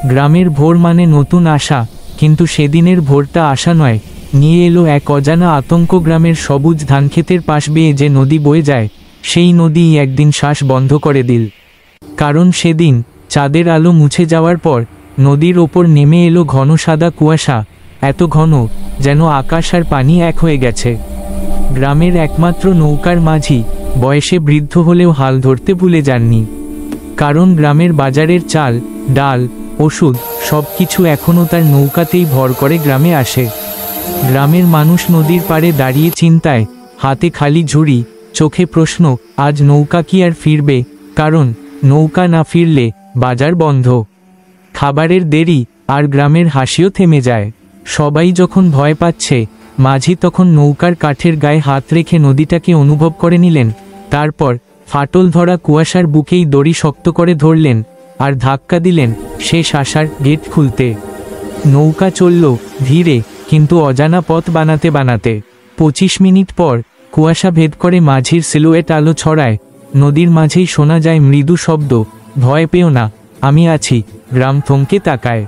গ্রামের ভোর মানে নতুন আশা, কিন্তু সেদিনের ভোরটা আশা নয়, নিয়ে এলো এক অজানা আতঙ্ক। গ্রামের সবুজ ধানক্ষেতের পাশ বেয়ে যে নদী বয়ে যায়, সেই নদীই একদিন শ্বাস বন্ধ করে দিল। কারণ সেদিন চাঁদের আলো মুছে যাওয়ার পর নদীর ওপর নেমে এলো ঘন সাদা কুয়াশা, এত ঘন যেন আকাশ আর পানি এক হয়ে গেছে। গ্রামের একমাত্র নৌকার মাঝি, বয়সে বৃদ্ধ হলেও হাল ধরতে ভুলে যাননি। কারণ গ্রামের বাজারের চাল, ডাল, ওষুধ সব কিছু এখনও তার নৌকাতেই ভর করে গ্রামে আসে। গ্রামের মানুষ নদীর পাড়ে দাঁড়িয়ে চিন্তায়, হাতে খালি ঝুড়ি, চোখে প্রশ্ন, আজ নৌকা কি আর ফিরবে? কারণ নৌকা না ফিরলে বাজার বন্ধ, খাবারের দেরি, আর গ্রামের হাসিও থেমে যায়। সবাই যখন ভয় পাচ্ছে, মাঝি তখন নৌকার কাঠের গায়ে হাত রেখে নদীটাকে অনুভব করে নিলেন। তারপর ফাটল ধরা কুয়াশার বুকেই দড়ি শক্ত করে ধরলেন আর ধাক্কা দিলেন শেষ আশার গেট খুলতে। নৌকা চলল ধীরে, কিন্তু অজানা পথ বানাতে বানাতে। 25 মিনিট পর কুয়াশা ভেদ করে মাঝির সিলুয়েট আলো ছড়ায়। নদীর মাঝেই শোনা যায় মৃদু শব্দ, ভয় পেও না, আমি আছি। গ্রাম থমকে তাকায়।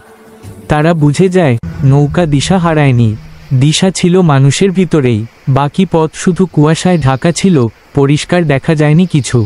তারা বুঝে যায় নৌকা দিশা হারায়নি, দিশা ছিল মানুষের ভিতরেই। বাকি পথ শুধু কুয়াশায় ঢাকা ছিল, পরিষ্কার দেখা যায়নি কিছু।